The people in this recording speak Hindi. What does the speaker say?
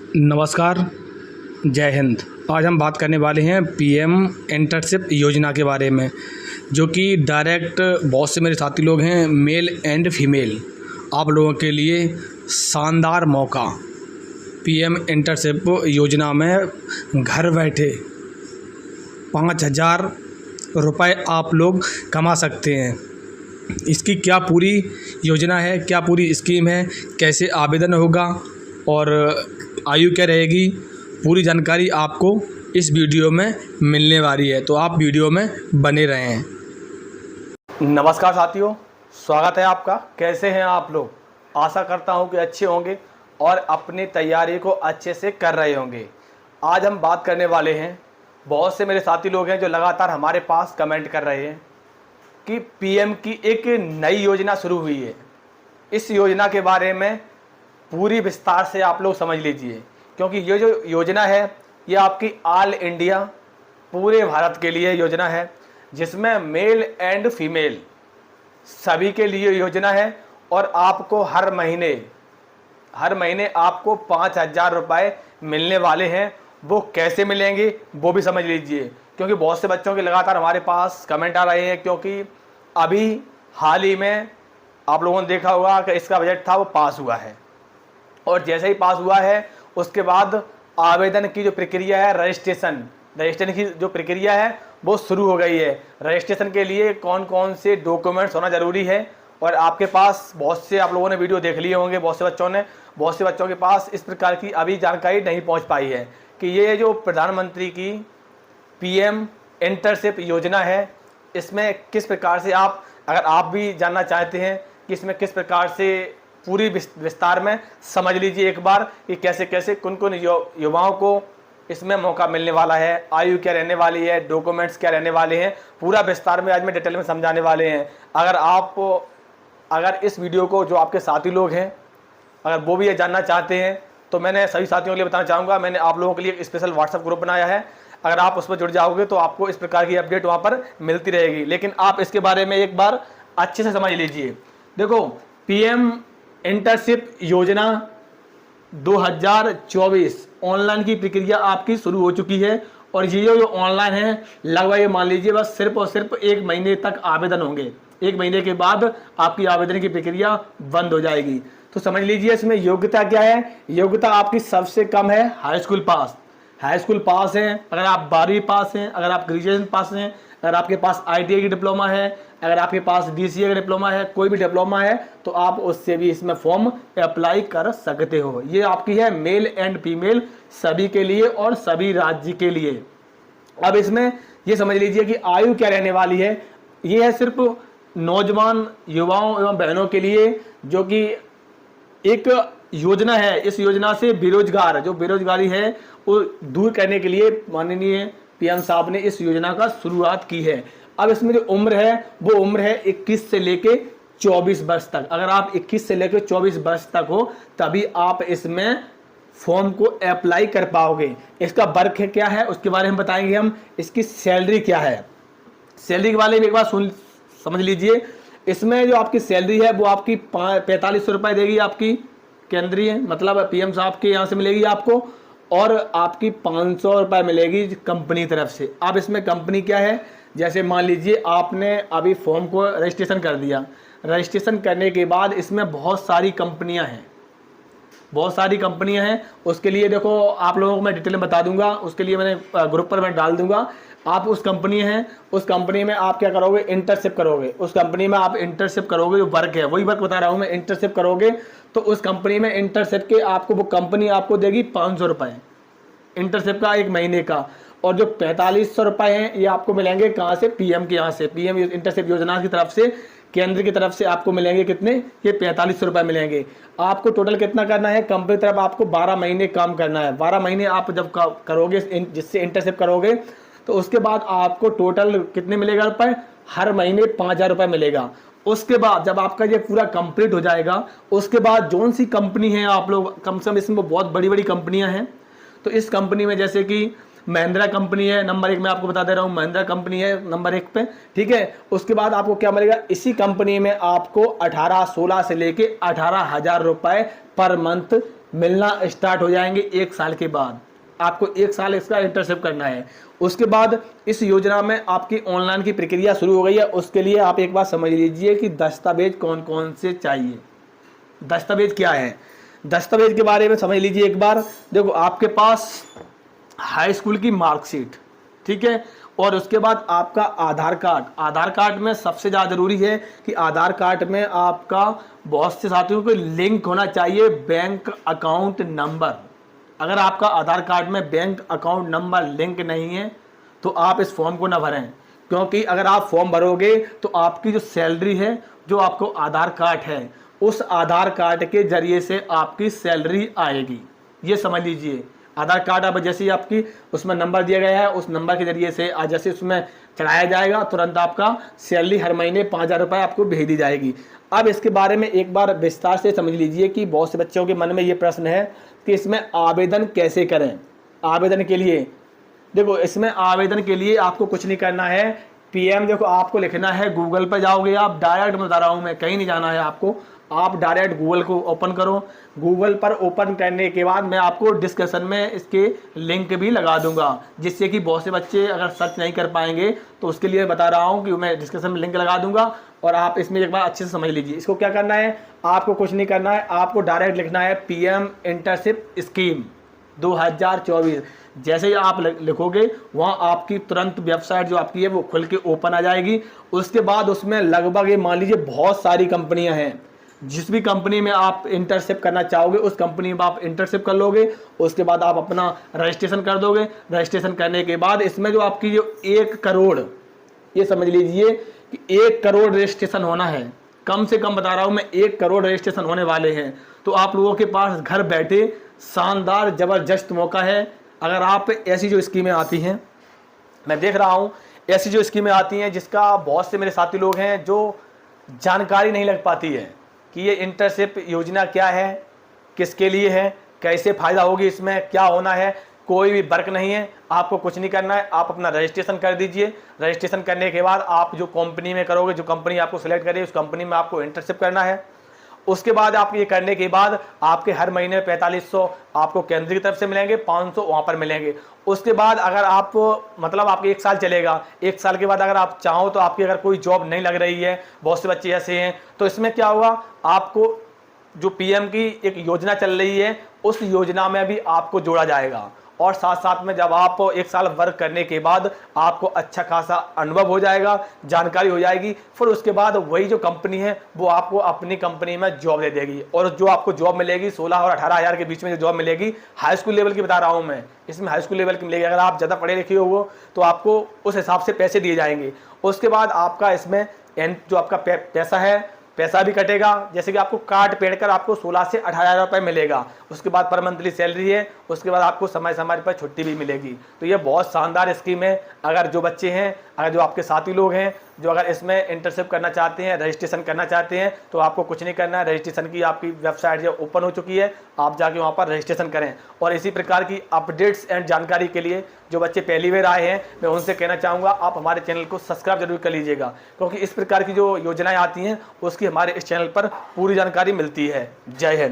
नमस्कार, जय हिंद। आज हम बात करने वाले हैं पीएम इंटर्नशिप योजना के बारे में, जो कि डायरेक्ट बहुत से मेरे साथी लोग हैं, मेल एंड फीमेल, आप लोगों के लिए शानदार मौका। पीएम इंटर्नशिप योजना में घर बैठे 5,000 रुपये आप लोग कमा सकते हैं। इसकी क्या पूरी योजना है, क्या पूरी स्कीम है, कैसे आवेदन होगा और आयु क्या रहेगी, पूरी जानकारी आपको इस वीडियो में मिलने वाली है, तो आप वीडियो में बने रहें। नमस्कार साथियों, स्वागत है आपका। कैसे हैं आप लोग? आशा करता हूं कि अच्छे होंगे और अपनी तैयारी को अच्छे से कर रहे होंगे। आज हम बात करने वाले हैं, बहुत से मेरे साथी लोग हैं जो लगातार हमारे पास कमेंट कर रहे हैं कि पीएम की एक नई योजना शुरू हुई है। इस योजना के बारे में पूरी विस्तार से आप लोग समझ लीजिए, क्योंकि ये जो योजना है ये आपकी ऑल इंडिया, पूरे भारत के लिए योजना है, जिसमें मेल एंड फीमेल सभी के लिए योजना है। और आपको हर महीने आपको 5,000 रुपये मिलने वाले हैं। वो कैसे मिलेंगे वो भी समझ लीजिए, क्योंकि बहुत से बच्चों के लगातार हमारे पास कमेंट आ रहे हैं, क्योंकि अभी हाल ही में आप लोगों ने देखा होगा कि इसका बजट था वो पास हुआ है, और जैसे ही पास हुआ है उसके बाद आवेदन की जो प्रक्रिया है, रजिस्ट्रेशन की जो प्रक्रिया है वो शुरू हो गई है। रजिस्ट्रेशन के लिए कौन कौन से डॉक्यूमेंट्स होना ज़रूरी है, और आपके पास बहुत से आप लोगों ने वीडियो देख लिए होंगे, बहुत से बच्चों के पास इस प्रकार की अभी जानकारी नहीं पहुंच पाई है कि ये जो प्रधानमंत्री की पीएम इंटर्नशिप योजना है, इसमें किस प्रकार से अगर आप भी जानना चाहते हैं कि इसमें किस प्रकार से पूरी विस्तार में समझ लीजिए एक बार कि कैसे कैसे कौन युवाओं को इसमें मौका मिलने वाला है, आयु क्या रहने वाली है, डॉक्यूमेंट्स क्या रहने वाले हैं, पूरा विस्तार में आज मैं डिटेल में समझाने वाले हैं। अगर इस वीडियो को जो आपके साथी लोग हैं अगर वो भी ये जानना चाहते हैं, तो मैंने सभी साथियों के लिए बताना चाहूँगा, मैंने आप लोगों के लिए एक स्पेशल व्हाट्सएप ग्रुप बनाया है। अगर आप उस पर जुड़ जाओगे तो आपको इस प्रकार की अपडेट वहाँ पर मिलती रहेगी। लेकिन आप इसके बारे में एक बार अच्छे से समझ लीजिए। देखो, पीएम इंटर्नशिप योजना 2024 ऑनलाइन की प्रक्रिया आपकी शुरू हो चुकी है, और ये जो ऑनलाइन है लगभग ये मान लीजिए बस सिर्फ और सिर्फ 1 महीने तक आवेदन होंगे। 1 महीने के बाद आपकी आवेदन की प्रक्रिया बंद हो जाएगी। तो समझ लीजिए इसमें योग्यता क्या है। योग्यता आपकी सबसे कम है हाई स्कूल पास है। अगर आप 12वीं पास हैं, अगर आप ग्रेजुएशन पास हैं, अगर आपके पास ITI की डिप्लोमा है, अगर आपके पास DCA का डिप्लोमा है, कोई भी डिप्लोमा है, तो आप उससे भी इसमें फॉर्म अप्लाई कर सकते हो। ये आपकी है मेल एंड फीमेल सभी के लिए और सभी राज्य के लिए। अब इसमें ये समझ लीजिए कि आयु क्या रहने वाली है। ये है सिर्फ नौजवान युवाओं एवं बहनों के लिए, जो कि एक योजना है। इस योजना से बेरोजगारी है वो दूर करने के लिए माननीय पीएम साहब ने इस योजना का शुरुआत की है। अब इसमें जो उम्र है वो उम्र है 21 से लेके 24 वर्ष तक। अगर आप 21 से लेकर 24 वर्ष तक हो तभी आप इसमें फॉर्म को अप्लाई कर पाओगे। इसका वर्क है क्या है उसके बारे में बताएंगे हम। इसकी सैलरी क्या है, सैलरी के बारे में एक बार समझ लीजिए। इसमें जो आपकी सैलरी है वो आपकी 4500 रुपये देगी आपकी केंद्रीय, मतलब पीएम साहब के यहाँ से मिलेगी आपको, और आपकी 500 रुपये मिलेगी कंपनी तरफ से। अब इसमें कंपनी क्या है, जैसे मान लीजिए आपने अभी फॉर्म को रजिस्ट्रेशन कर दिया। रजिस्ट्रेशन करने के बाद इसमें बहुत सारी कंपनियां हैं। उसके लिए देखो आप लोगों को मैं डिटेल में बता दूंगा, उसके लिए मैंने ग्रुप पर मैं डाल दूंगा। आप उस कंपनी में आप क्या करोगे, इंटर्नशिप करोगे। उस कंपनी में आप इंटर्नशिप करोगे, जो वर्क है वही वर्क बता रहा हूँ मैं। इंटर्नशिप करोगे तो उस कंपनी में इंटर्नशिप के आपको वो कंपनी आपको देगी 500 रुपये इंटर्नशिप का 1 महीने का। और जो 4500 रुपये हैं ये आपको मिलेंगे कहाँ से, पीएम के यहाँ से, पीएम इंटर्नशिप योजना की तरफ से, केंद्र की तरफ से आपको मिलेंगे कितने, ये 4500 रुपये मिलेंगे। आपको टोटल कितना करना है, कंपनी की तरफ आपको 12 महीने काम करना है। 12 महीने आप जब करोगे, जिससे इंटर्नशिप करोगे, तो उसके बाद आपको टोटल कितने मिलेगा रुपये, हर महीने 5,000 रुपये मिलेगा। उसके बाद जब आपका ये पूरा कंप्लीट हो जाएगा, उसके बाद जौन सी कंपनी है, आप लोग कम से कम इसमें बहुत बड़ी बड़ी कंपनियां हैं। तो इस कंपनी में जैसे कि महिंद्रा कंपनी है नंबर 1 में, आपको बता दे रहा हूँ, महिंद्रा कंपनी है नंबर 1 पे, ठीक है। उसके बाद आपको क्या मिलेगा, इसी कंपनी में आपको 16 से लेके 18,000 रुपए पर मंथ मिलना स्टार्ट हो जाएंगे 1 साल के बाद। आपको 1 साल इसका इंटर्नशिप करना है। उसके बाद इस योजना में आपकी ऑनलाइन की प्रक्रिया शुरू हो गई है। उसके लिए आप एक बात समझ लीजिए कि दस्तावेज कौन कौन से चाहिए। दस्तावेज क्या है, दस्तावेज के बारे में समझ लीजिए एक बार। देखो, आपके पास हाई स्कूल की मार्कशीट, ठीक है, और उसके बाद आपका आधार कार्ड। आधार कार्ड में सबसे ज़्यादा जरूरी है कि आधार कार्ड में आपका बहुत से साथियों को लिंक होना चाहिए बैंक अकाउंट नंबर। अगर आपका आधार कार्ड में बैंक अकाउंट नंबर लिंक नहीं है तो आप इस फॉर्म को ना भरें, क्योंकि अगर आप फॉर्म भरोगे तो आपकी जो सैलरी है, जो आपको आधार कार्ड है, उस आधार कार्ड के जरिए से आपकी सैलरी आएगी। ये समझ लीजिए। आधार कार्ड अब जैसे ही आपकी उसमें नंबर दिया गया है, उस नंबर के जरिए से आज जैसे उसमें चढ़ाया जाएगा, तुरंत आपका सैलरी हर महीने 5,000 रुपये आपको भेज दी जाएगी। अब इसके बारे में एक बार विस्तार से समझ लीजिए कि बहुत से बच्चों के मन में ये प्रश्न है कि इसमें आवेदन कैसे करें। आवेदन के लिए देखो, इसमें आवेदन के लिए आपको कुछ नहीं करना है। पीएम देखो, आपको लिखना है, गूगल पर जाओगे आप, डायरेक्ट बता रहा हूँ मैं, कहीं नहीं जाना है आपको। आप डायरेक्ट गूगल को ओपन करो। गूगल पर ओपन करने के बाद मैं आपको डिस्क्रिप्शन में इसके लिंक भी लगा दूंगा, जिससे कि बहुत से बच्चे अगर सर्च नहीं कर पाएंगे तो उसके लिए बता रहा हूँ कि मैं डिस्क्रिप्शन में लिंक लगा दूंगा, और आप इसमें एक बार अच्छे से समझ लीजिए। इसको क्या करना है, आपको कुछ नहीं करना है, आपको डायरेक्ट लिखना है पीएम इंटर्नशिप स्कीम 2024। जैसे ही आप लिखोगे, वहाँ आपकी तुरंत वेबसाइट जो आपकी है वो खुल के ओपन आ जाएगी। उसके बाद उसमें लगभग ये मान लीजिए बहुत सारी कंपनियां हैं। जिस भी कंपनी में आप इंटर्नशिप करना चाहोगे उस कंपनी में आप इंटर्नशिप कर लोगे। उसके बाद आप अपना रजिस्ट्रेशन कर दोगे। रजिस्ट्रेशन करने के बाद इसमें जो आपकी जो 1 करोड़, ये समझ लीजिए कि 1 करोड़ रजिस्ट्रेशन होना है। कम से कम बता रहा हूँ मैं, 1 करोड़ रजिस्ट्रेशन होने वाले हैं। तो आप लोगों के पास घर बैठे शानदार ज़बरदस्त मौका है। अगर आप ऐसी जो स्कीमें आती हैं, मैं देख रहा हूँ ऐसी जो स्कीमें आती हैं जिसका बहुत से मेरे साथी लोग हैं जो जानकारी नहीं लग पाती है कि ये इंटर्नशिप योजना क्या है, किसके लिए है, कैसे फ़ायदा होगी, इसमें क्या होना है। कोई भी वर्क नहीं है, आपको कुछ नहीं करना है। आप अपना रजिस्ट्रेशन कर दीजिए। रजिस्ट्रेशन करने के बाद आप जो कंपनी में करोगे, जो कंपनी आपको सिलेक्ट करेगी, उस कंपनी में आपको इंटर्नशिप करना है। उसके बाद आप ये करने के बाद आपके हर महीने 4500 आपको केंद्र की तरफ से मिलेंगे, 500 वहाँ पर मिलेंगे। उसके बाद अगर आप मतलब आपके 1 साल चलेगा। 1 साल के बाद अगर आप चाहो तो आपकी अगर कोई जॉब नहीं लग रही है, बहुत से बच्चे ऐसे हैं, तो इसमें क्या होगा, आपको जो पीएम की एक योजना चल रही है उस योजना में भी आपको जोड़ा जाएगा। और साथ साथ में जब आप 1 साल वर्क करने के बाद आपको अच्छा खासा अनुभव हो जाएगा, जानकारी हो जाएगी, फिर उसके बाद वही जो कंपनी है वो आपको अपनी कंपनी में जॉब दे देगी। और जो आपको जॉब मिलेगी 16 और 18 हज़ार के बीच में जो जॉब मिलेगी, हाई स्कूल लेवल की बता रहा हूँ मैं, इसमें हाई स्कूल लेवल की मिलेगी। अगर आप ज़्यादा पढ़े लिखे हो तो आपको उस हिसाब से पैसे दिए जाएंगे। उसके बाद आपका इसमें जो आपका पैसा है, पैसा भी कटेगा। जैसे कि आपको कार्ड पेड़ कर आपको 16 से 18 रुपये मिलेगा। उसके बाद पर मंथली सैलरी है। उसके बाद आपको समय समय पर छुट्टी भी मिलेगी। तो ये बहुत शानदार स्कीम है। अगर जो बच्चे हैं, अगर जो आपके साथी लोग हैं जो अगर इसमें इंटर्नशिप करना चाहते हैं, रजिस्ट्रेशन करना चाहते हैं, तो आपको कुछ नहीं करना है। रजिस्ट्रेशन की आपकी वेबसाइट जो ओपन हो चुकी है, आप जाके वहाँ पर रजिस्ट्रेशन करें। और इसी प्रकार की अपडेट्स एंड जानकारी के लिए जो बच्चे पहली बार आए हैं, मैं उनसे कहना चाहूँगा आप हमारे चैनल को सब्सक्राइब जरूर कर लीजिएगा, क्योंकि इस प्रकार की जो योजनाएं आती हैं उसकी हमारे इस चैनल पर पूरी जानकारी मिलती है। जय हिंद।